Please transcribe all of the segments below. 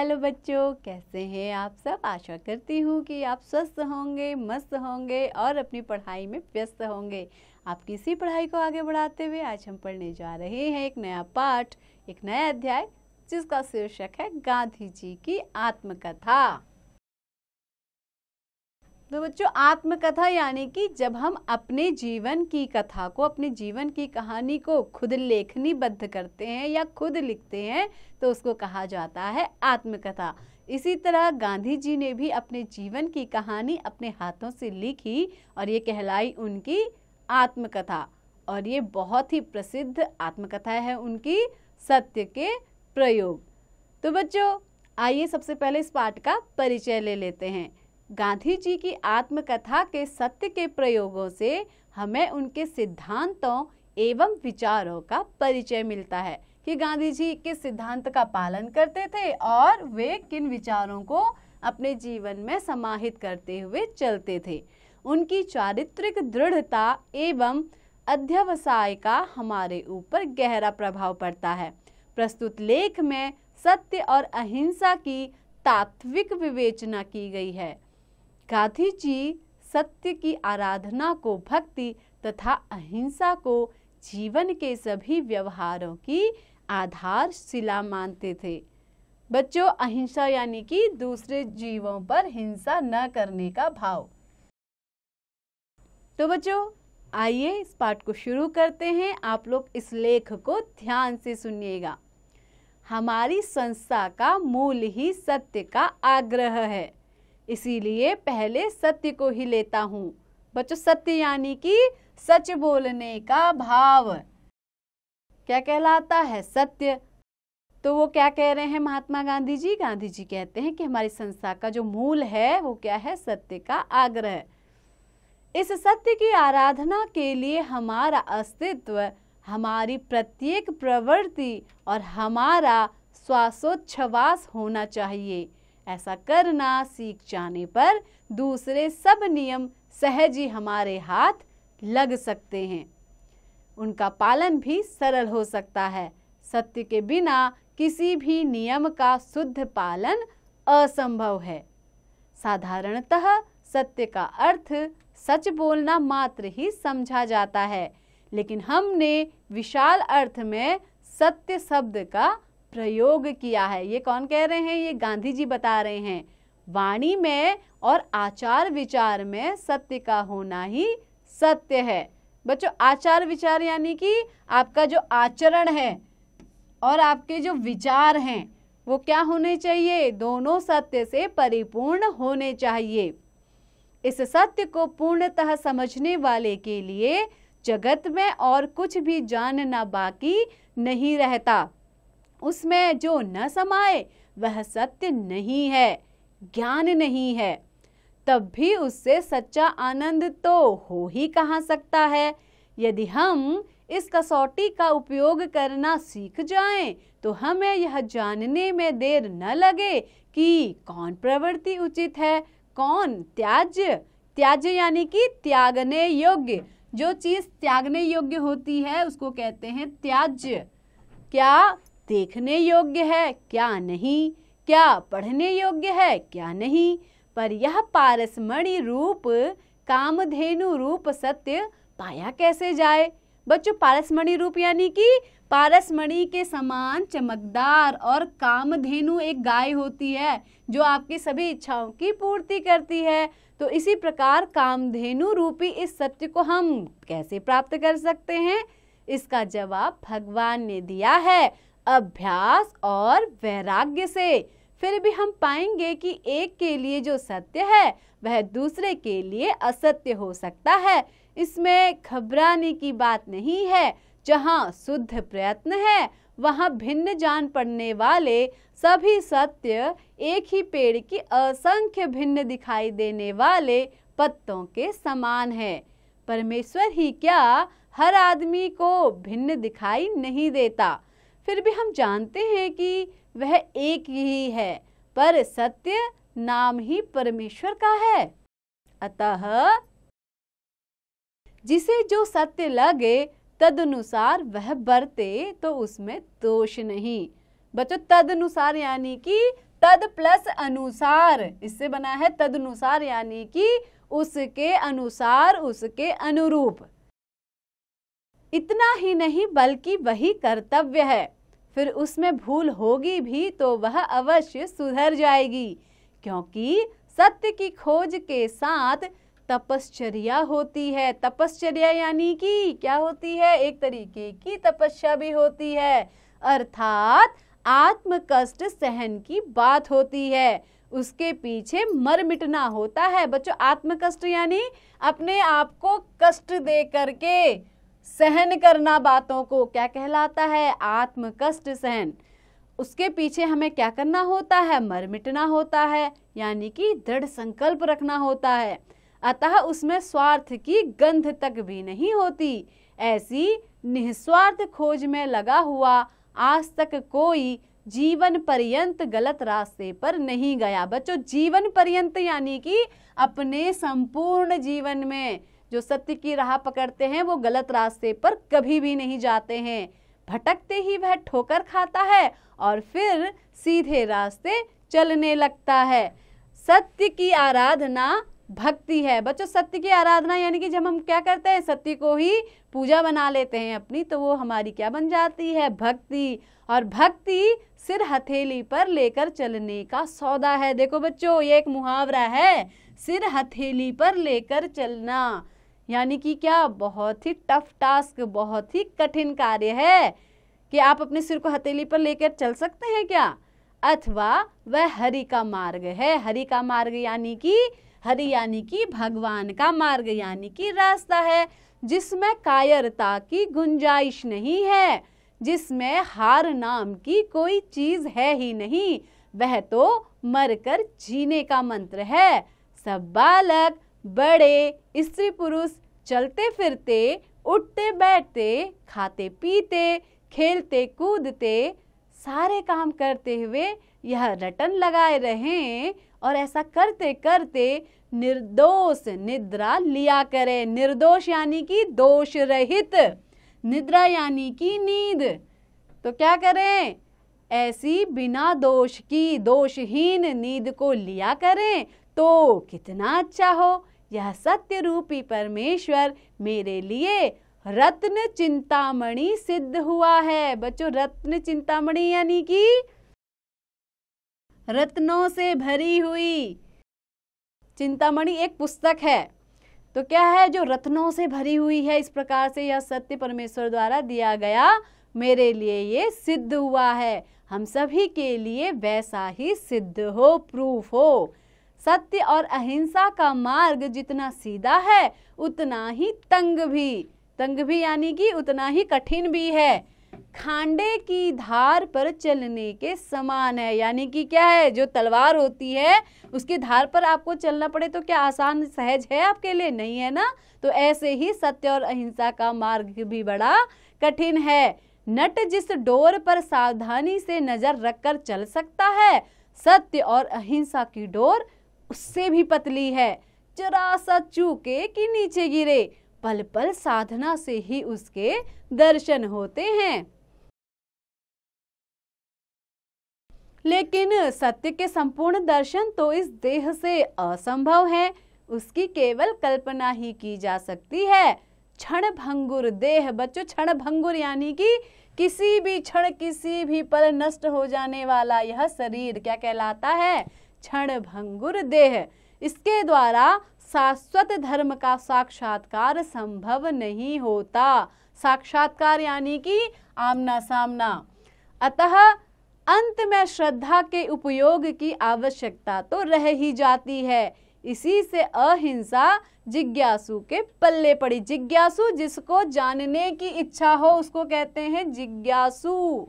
Hello बच्चों, कैसे हैं आप सब। आशा करती हूँ कि आप स्वस्थ होंगे, मस्त होंगे और अपनी पढ़ाई में व्यस्त होंगे। आपकी इसी पढ़ाई को आगे बढ़ाते हुए आज हम पढ़ने जा रहे हैं एक नया पाठ, एक नया अध्याय, जिसका शीर्षक है गांधी जी की आत्मकथा। तो बच्चों, आत्मकथा यानी कि जब हम अपने जीवन की कथा को, अपने जीवन की कहानी को खुद लेखनीबद्ध करते हैं या खुद लिखते हैं तो उसको कहा जाता है आत्मकथा। इसी तरह गांधी जी ने भी अपने जीवन की कहानी अपने हाथों से लिखी और ये कहलाई उनकी आत्मकथा। और ये बहुत ही प्रसिद्ध आत्मकथा है उनकी, सत्य के प्रयोग। तो बच्चों, आइए सबसे पहले इस पाठ का परिचय ले लेते हैं। गांधी जी की आत्मकथा के सत्य के प्रयोगों से हमें उनके सिद्धांतों एवं विचारों का परिचय मिलता है कि गांधी जी किस सिद्धांत का पालन करते थे और वे किन विचारों को अपने जीवन में समाहित करते हुए चलते थे। उनकी चारित्रिक दृढ़ता एवं अध्यवसाय का हमारे ऊपर गहरा प्रभाव पड़ता है। प्रस्तुत लेख में सत्य और अहिंसा की तात्विक विवेचना की गई है। गांधी जी सत्य की आराधना को भक्ति तथा अहिंसा को जीवन के सभी व्यवहारों की आधारशिला मानते थे। बच्चों, अहिंसा यानी कि दूसरे जीवों पर हिंसा न करने का भाव। तो बच्चों, आइए इस पाठ को शुरू करते हैं। आप लोग इस लेख को ध्यान से सुनिएगा। हमारी संस्था का मूल ही सत्य का आग्रह है, इसीलिए पहले सत्य को ही लेता हूँ। बच्चों, सत्य यानी कि सच बोलने का भाव क्या कहलाता है? सत्य। तो वो क्या कह रहे हैं महात्मा गांधी जी? गांधी जी कहते हैं कि हमारी संस्था का जो मूल है वो क्या है? सत्य का आग्रह। इस सत्य की आराधना के लिए हमारा अस्तित्व, हमारी प्रत्येक प्रवृत्ति और हमारा श्वासोच्छ्वास होना चाहिए। ऐसा करना सीख जाने पर दूसरे सब नियम सहज ही हमारे हाथ लग सकते हैं। उनका पालन भी सरल हो सकता है। सत्य के बिना किसी भी नियम का शुद्ध पालन असंभव है। साधारणतः सत्य का अर्थ सच बोलना मात्र ही समझा जाता है, लेकिन हमने विशाल अर्थ में सत्य शब्द का प्रयोग किया है। ये कौन कह रहे हैं? ये गांधी जी बता रहे हैं। वाणी में और आचार विचार में सत्य का होना ही सत्य है। बच्चों, आचार विचार यानी कि आपका जो आचरण है और आपके जो विचार हैं वो क्या होने चाहिए? दोनों सत्य से परिपूर्ण होने चाहिए। इस सत्य को पूर्णतः समझने वाले के लिए जगत में और कुछ भी जानना बाकी नहीं रहता। उसमें जो न समाए वह सत्य नहीं है, ज्ञान नहीं है। तब भी उससे सच्चा आनंद तो हो ही कहाँ सकता है। यदि हम इस कसौटी का उपयोग करना सीख जाएं, तो हमें यह जानने में देर न लगे कि कौन प्रवृत्ति उचित है, कौन त्याज्य। त्याज्य यानी कि त्यागने योग्य। जो चीज त्यागने योग्य होती है उसको कहते हैं त्याज्य। क्या देखने योग्य है, क्या नहीं, क्या पढ़ने योग्य है, क्या नहीं। पर यह पारसमणि रूप, कामधेनु रूप सत्य पाया कैसे जाए? बच्चों, पारसमणि रूप यानी कि पारसमणि के समान चमकदार और कामधेनु एक गाय होती है जो आपकी सभी इच्छाओं की पूर्ति करती है। तो इसी प्रकार कामधेनु रूपी इस सत्य को हम कैसे प्राप्त कर सकते हैं? इसका जवाब भगवान ने दिया है, अभ्यास और वैराग्य से। फिर भी हम पाएंगे कि एक के लिए जो सत्य है वह दूसरे के लिए असत्य हो सकता है। इसमें घबराने की बात नहीं है। जहाँ शुद्ध प्रयत्न है वहाँ भिन्न जान पड़ने वाले सभी सत्य एक ही पेड़ की असंख्य भिन्न दिखाई देने वाले पत्तों के समान है। परमेश्वर ही क्या हर आदमी को भिन्न दिखाई नहीं देता। फिर भी हम जानते हैं कि वह एक ही है, पर सत्य नाम ही परमेश्वर का है। अतः जिसे जो सत्य लगे तदनुसार वह बरते तो उसमें दोष नहीं। बच्चों, तदनुसार यानी कि तद प्लस अनुसार, इससे बना है तदनुसार, यानी कि उसके अनुसार, उसके अनुरूप। इतना ही नहीं बल्कि वही कर्तव्य है। फिर उसमें भूल होगी भी तो वह अवश्य सुधर जाएगी, क्योंकि सत्य की खोज के साथ तपश्चर्या होती है। तपश्चर्या यानी कि क्या होती है? एक तरीके की तपस्या भी होती है, अर्थात आत्म कष्ट सहन की बात होती है। उसके पीछे मर मिटना होता है। बच्चों, आत्म कष्ट यानी अपने आप को कष्ट दे करके सहन करना बातों को, क्या कहलाता है? आत्म कष्ट सहन। उसके पीछे हमें क्या करना होता है? मर मिटना होता है, यानी कि दृढ़ संकल्प रखना होता है। अतः उसमें स्वार्थ की गंध तक भी नहीं होती। ऐसी निस्वार्थ खोज में लगा हुआ आज तक कोई जीवन पर्यंत गलत रास्ते पर नहीं गया। बच्चों, जीवन पर्यंत यानी कि अपने संपूर्ण जीवन में जो सत्य की राह पकड़ते हैं वो गलत रास्ते पर कभी भी नहीं जाते हैं। भटकते ही वह ठोकर खाता है और फिर सीधे रास्ते चलने लगता है। सत्य की आराधना भक्ति है। बच्चों, सत्य की आराधना यानी कि जब हम क्या करते हैं? सत्य को ही पूजा बना लेते हैं अपनी, तो वो हमारी क्या बन जाती है? भक्ति। और भक्ति सिर हथेली पर लेकर चलने का सौदा है। देखो बच्चों, ये एक मुहावरा है, सिर हथेली पर लेकर चलना, यानी कि क्या? बहुत ही टफ टास्क, बहुत ही कठिन कार्य है कि आप अपने सिर को हथेली पर लेकर चल सकते हैं क्या? अथवा वह हरि का मार्ग है। हरि का मार्ग यानी कि हरि यानी कि भगवान का मार्ग, यानी कि रास्ता है जिसमें कायरता की गुंजाइश नहीं है, जिसमें हार नाम की कोई चीज है ही नहीं। वह तो मरकर जीने का मंत्र है। सब बालक, बड़े, स्त्री पुरुष चलते फिरते, उठते बैठते, खाते पीते, खेलते कूदते, सारे काम करते हुए यह रटन लगाए रहें और ऐसा करते करते निर्दोष निद्रा लिया करें। निर्दोष यानी कि दोष रहित, निद्रा यानी कि नींद। तो क्या करें? ऐसी बिना दोष की दोषहीन नींद को लिया करें तो कितना अच्छा हो। यह सत्य रूपी परमेश्वर मेरे लिए रत्न चिंतामणि सिद्ध हुआ है। बच्चों, रत्न चिंतामणि यानी कि रत्नों से भरी हुई। चिंतामणि एक पुस्तक है, तो क्या है? जो रत्नों से भरी हुई है। इस प्रकार से यह सत्य परमेश्वर द्वारा दिया गया मेरे लिए ये सिद्ध हुआ है। हम सभी के लिए वैसा ही सिद्ध हो, प्रूफ हो। सत्य और अहिंसा का मार्ग जितना सीधा है उतना ही तंग भी यानी कि उतना ही कठिन भी है। खांडे की धार पर चलने के समान है, यानी कि क्या है? जो तलवार होती है उसकी धार पर आपको चलना पड़े तो क्या आसान सहज है आपके लिए? नहीं है ना। तो ऐसे ही सत्य और अहिंसा का मार्ग भी बड़ा कठिन है। नट जिस डोर पर सावधानी से नजर रखकर चल सकता है, सत्य और अहिंसा की डोर उससे भी पतली है। जरा सा चूके कि नीचे गिरे, पल पल साधना से ही उसके दर्शन होते हैं। लेकिन सत्य के संपूर्ण दर्शन तो इस देह से असंभव है। उसकी केवल कल्पना ही की जा सकती है। क्षण भंगुर देह। बच्चों, क्षण भंगुर यानी कि किसी भी क्षण, किसी भी पल नष्ट हो जाने वाला यह शरीर क्या कहलाता है? क्षण भंगुर देह। इसके द्वारा शाश्वत धर्म का साक्षात्कार संभव नहीं होता। साक्षात्कार यानी कि आमना सामना। अतः अंत में श्रद्धा के उपयोग की आवश्यकता तो रह ही जाती है। इसी से अहिंसा जिज्ञासु के पल्ले पड़ी। जिज्ञासु, जिसको जानने की इच्छा हो उसको कहते हैं जिज्ञासु।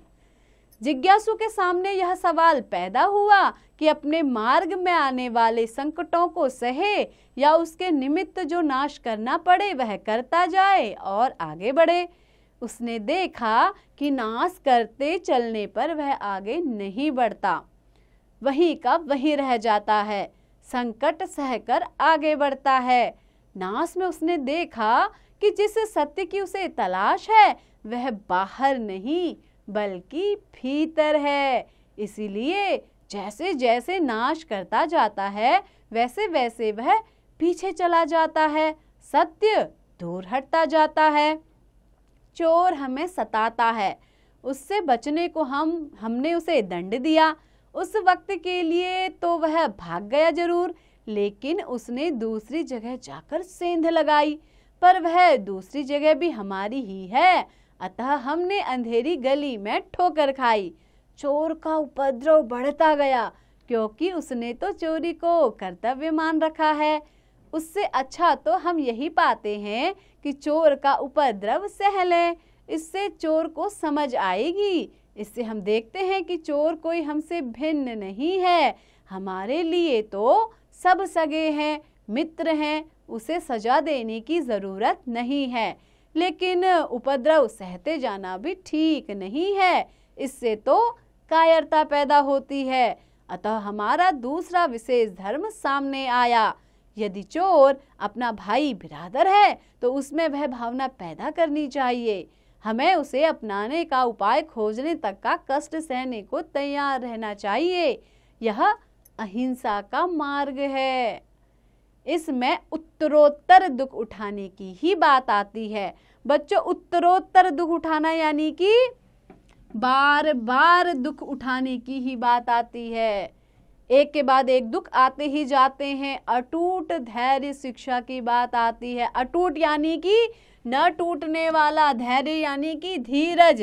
जिज्ञासु के सामने यह सवाल पैदा हुआ कि अपने मार्ग में आने वाले संकटों को सहे या उसके निमित्त जो नाश करना पड़े वह करता जाए और आगे बढ़े। उसने देखा कि नाश करते चलने पर वह आगे नहीं बढ़ता, वहीं का वहीं रह जाता है, संकट सहकर आगे बढ़ता है। नाश में उसने देखा कि जिस सत्य की उसे तलाश है वह बाहर नहीं बल्कि भीतर है। इसीलिए जैसे जैसे नाश करता जाता है वैसे वैसे वह पीछे चला जाता है, सत्य दूर हटता जाता है। चोर हमें सताता है, उससे बचने को हमने उसे दंड दिया। उस वक्त के लिए तो वह भाग गया जरूर, लेकिन उसने दूसरी जगह जाकर सेंध लगाई, पर वह दूसरी जगह भी हमारी ही है, अतः हमने अंधेरी गली में ठोकर खाई। चोर का उपद्रव बढ़ता गया, क्योंकि उसने तो चोरी को कर्तव्य मान रखा है। उससे अच्छा तो हम यही पाते हैं कि चोर का उपद्रव सह लें, इससे चोर को समझ आएगी। इससे हम देखते हैं कि चोर कोई हमसे भिन्न नहीं है, हमारे लिए तो सब सगे हैं, मित्र हैं, उसे सजा देने की जरूरत नहीं है। लेकिन उपद्रव सहते जाना भी ठीक नहीं है, इससे तो कायरता पैदा होती है। अतः हमारा दूसरा विशेष धर्म सामने आया। यदि चोर अपना भाई बिरादर है तो उसमें वह भावना पैदा करनी चाहिए। हमें उसे अपनाने का उपाय खोजने तक का कष्ट सहने को तैयार रहना चाहिए। यह अहिंसा का मार्ग है। इसमें उत्तरोत्तर दुख उठाने की ही बात आती है। बच्चों, उत्तरोत्तर दुख उठाना यानी कि बार बार दुख उठाने की ही बात आती है। एक के बाद एक दुख आते ही जाते हैं। अटूट धैर्य शिक्षा की बात आती है। अटूट यानी कि न टूटने वाला, धैर्य यानी कि धीरज।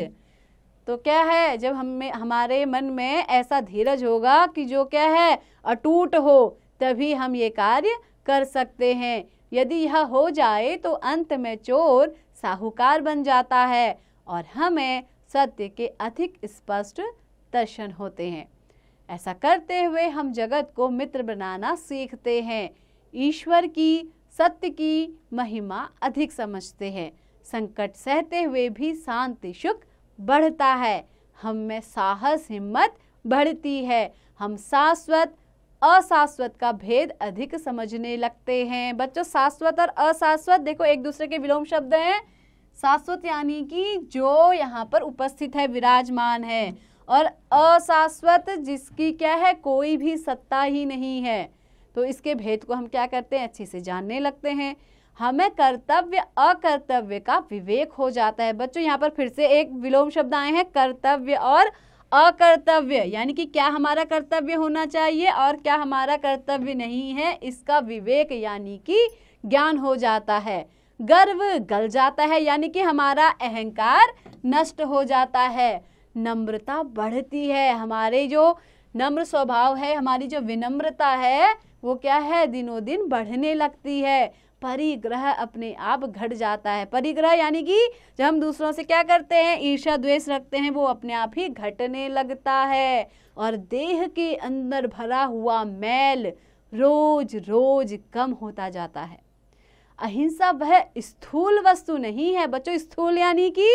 तो क्या है, जब हमारे मन में ऐसा धीरज होगा कि जो क्या है अटूट हो, तभी हम ये कार्य कर सकते हैं। यदि यह हो जाए तो अंत में चोर साहूकार बन जाता है और हमें सत्य के अधिक स्पष्ट दर्शन होते हैं। ऐसा करते हुए हम जगत को मित्र बनाना सीखते हैं, ईश्वर की, सत्य की महिमा अधिक समझते हैं। संकट सहते हुए भी शांति सुख बढ़ता है, हम में साहस हिम्मत बढ़ती है, हम शाश्वत अशाश्वत का भेद अधिक समझने लगते हैं। बच्चों, शाश्वत और अशाश्वत देखो एक दूसरे के विलोम शब्द हैं। शाश्वत यानी कि जो यहाँ पर उपस्थित है, विराजमान है, और अशाश्वत जिसकी क्या है, कोई भी सत्ता ही नहीं है। तो इसके भेद को हम क्या करते हैं, अच्छे से जानने लगते हैं। हमें कर्तव्य अकर्तव्य का विवेक हो जाता है। बच्चों, यहाँ पर फिर से एक विलोम शब्द आए हैं, कर्तव्य और अकर्तव्य, यानी कि क्या हमारा कर्तव्य होना चाहिए और क्या हमारा कर्तव्य नहीं है, इसका विवेक यानी कि ज्ञान हो जाता है। गर्व गल जाता है, यानी कि हमारा अहंकार नष्ट हो जाता है। नम्रता बढ़ती है, हमारे जो नम्र स्वभाव है, हमारी जो विनम्रता है, वो क्या है, दिनों दिन बढ़ने लगती है। परिग्रह अपने आप घट जाता है। परिग्रह यानी कि जब हम दूसरों से क्या करते हैं, ईर्ष्या द्वेष रखते हैं, वो अपने आप ही घटने लगता है। और देह के अंदर भरा हुआ मैल रोज रोज कम होता जाता है। अहिंसा वह स्थूल वस्तु नहीं है। बच्चों, स्थूल यानी कि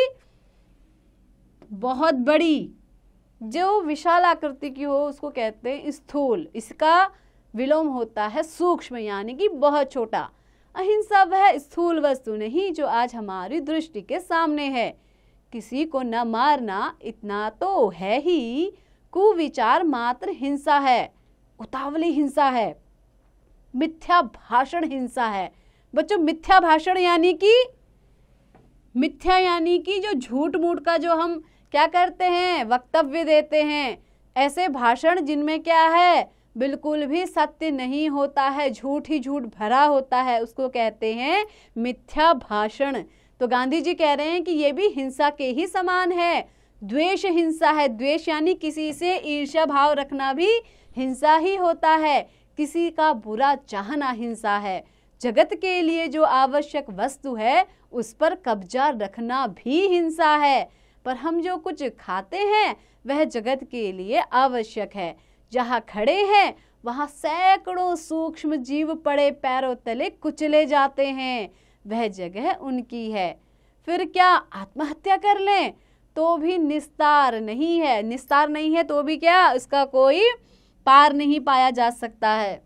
बहुत बड़ी, जो विशाल आकृति की हो उसको कहते हैं स्थूल। इसका विलोम होता है सूक्ष्म, यानी कि बहुत छोटा। अहिंसा वह स्थूल वस्तु नहीं जो आज हमारी दृष्टि के सामने है। किसी को न मारना इतना तो है ही, कुविचार मात्र हिंसा है, उतावली हिंसा है, मिथ्या भाषण हिंसा है। बच्चों, मिथ्या भाषण यानी कि मिथ्या यानी कि जो झूठ मूठ का जो हम क्या करते हैं, वक्तव्य देते हैं, ऐसे भाषण जिनमें क्या है, बिल्कुल भी सत्य नहीं होता है, झूठ ही झूठ भरा होता है, उसको कहते हैं मिथ्या भाषण। तो गांधी जी कह रहे हैं कि ये भी हिंसा के ही समान है। द्वेष हिंसा है। द्वेष यानी किसी से ईर्ष्या भाव रखना भी हिंसा ही होता है। किसी का बुरा चाहना हिंसा है। जगत के लिए जो आवश्यक वस्तु है उस पर कब्जा रखना भी हिंसा है। पर हम जो कुछ खाते हैं वह जगत के लिए आवश्यक है। जहाँ खड़े हैं वहाँ सैकड़ों सूक्ष्म जीव पड़े पैरों तले कुचले जाते हैं, वह जगह उनकी है। फिर क्या आत्महत्या कर लें तो भी निस्तार नहीं है, निस्तार नहीं है तो भी क्या इसका कोई पार नहीं पाया जा सकता है,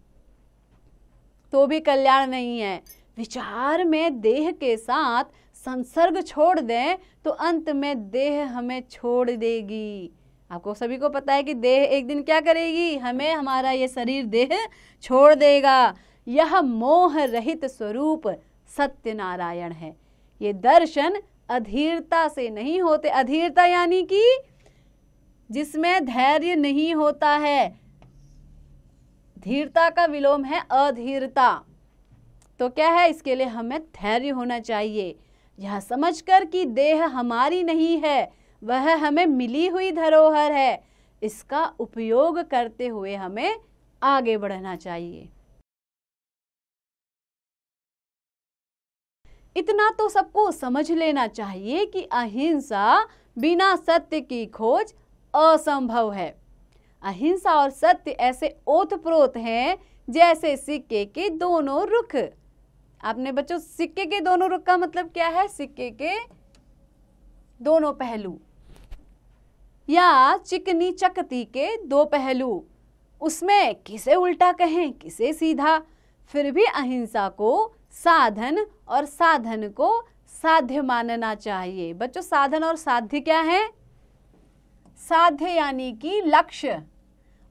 तो भी कल्याण नहीं है। विचार में देह के साथ संसर्ग छोड़ दें तो अंत में देह हमें छोड़ देगी। आपको सभी को पता है कि देह एक दिन क्या करेगी, हमें हमारा ये शरीर देह छोड़ देगा। यह मोह रहित स्वरूप सत्यनारायण है। ये दर्शन अधीरता से नहीं होते। अधीरता यानी कि जिसमें धैर्य नहीं होता है। धीरता का विलोम है अधीरता। तो क्या है, इसके लिए हमें धैर्य होना चाहिए। यह समझकर कि देह हमारी नहीं है, वह हमें मिली हुई धरोहर है, इसका उपयोग करते हुए हमें आगे बढ़ना चाहिए। इतना तो सबको समझ लेना चाहिए कि अहिंसा बिना सत्य की खोज असंभव है। अहिंसा और सत्य ऐसे ओतप्रोत हैं जैसे सिक्के के दोनों रुख। आपने बच्चों, सिक्के के दोनों रुख का मतलब क्या है? सिक्के के दोनों पहलू या चिकनी चकती के दो पहलू। उसमें किसे उल्टा कहें, किसे सीधा, फिर भी अहिंसा को साधन और साधन को साध्य मानना चाहिए। बच्चों, साधन और साध्य क्या है? साध्य यानी कि लक्ष्य,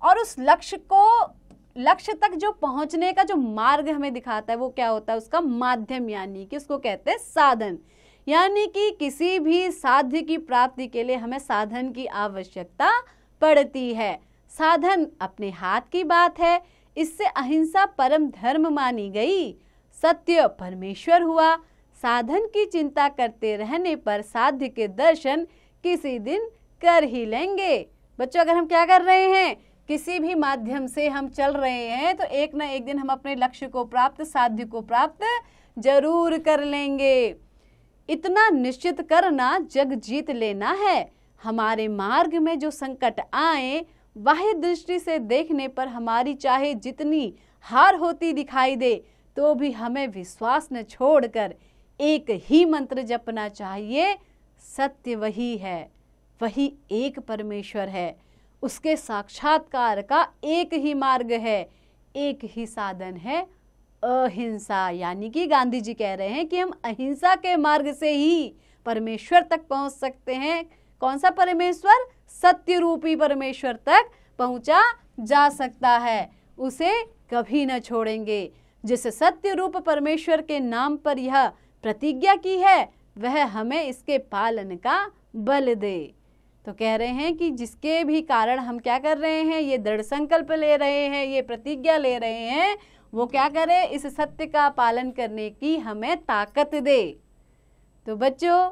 और उस लक्ष्य तक जो पहुंचने का जो मार्ग हमें दिखाता है वो क्या होता है? उसका माध्यम, यानी कि उसको कहते हैं साधन। यानी कि किसी भी साध्य की प्राप्ति के लिए हमें साधन की आवश्यकता पड़ती है। साधन अपने हाथ की बात है। इससे अहिंसा परम धर्म मानी गई, सत्य परमेश्वर हुआ। साधन की चिंता करते रहने पर साध्य के दर्शन किसी दिन कर ही लेंगे। बच्चों, अगर हम क्या कर रहे हैं, किसी भी माध्यम से हम चल रहे हैं, तो एक ना एक दिन हम अपने लक्ष्य को प्राप्त, साध्य को प्राप्त जरूर कर लेंगे। इतना निश्चित करना जग जीत लेना है। हमारे मार्ग में जो संकट आए, बाह्य दृष्टि से देखने पर हमारी चाहे जितनी हार होती दिखाई दे, तो भी हमें विश्वास न छोड़कर एक ही मंत्र जपना चाहिए, सत्य वही है, वही एक परमेश्वर है। उसके साक्षात्कार का एक ही मार्ग है, एक ही साधन है, अहिंसा। यानी कि गांधी जी कह रहे हैं कि हम अहिंसा के मार्ग से ही परमेश्वर तक पहुंच सकते हैं। कौन सा परमेश्वर? सत्य रूपी परमेश्वर तक पहुंचा जा सकता है, उसे कभी न छोड़ेंगे। जिस सत्य रूप परमेश्वर के नाम पर यह प्रतिज्ञा की है, वह हमें इसके पालन का बल दे। तो कह रहे हैं कि जिसके भी कारण हम क्या कर रहे हैं, ये दृढ़ संकल्प ले रहे हैं, ये प्रतिज्ञा ले रहे हैं, वो क्या करे, इस सत्य का पालन करने की हमें ताकत दे। तो बच्चों,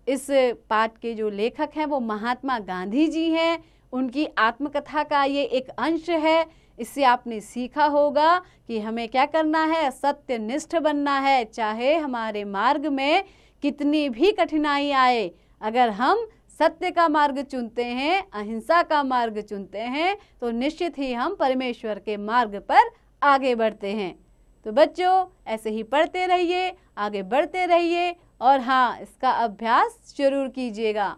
इस पाठ के जो लेखक हैं वो महात्मा गांधी जी हैं। उनकी आत्मकथा का ये एक अंश है। इससे आपने सीखा होगा कि हमें क्या करना है, सत्यनिष्ठ बनना है। चाहे हमारे मार्ग में कितनी भी कठिनाई आए, अगर हम सत्य का मार्ग चुनते हैं, अहिंसा का मार्ग चुनते हैं, तो निश्चित ही हम परमेश्वर के मार्ग पर आगे बढ़ते हैं। तो बच्चों, ऐसे ही पढ़ते रहिए, आगे बढ़ते रहिए, और हाँ, इसका अभ्यास जरूर कीजिएगा।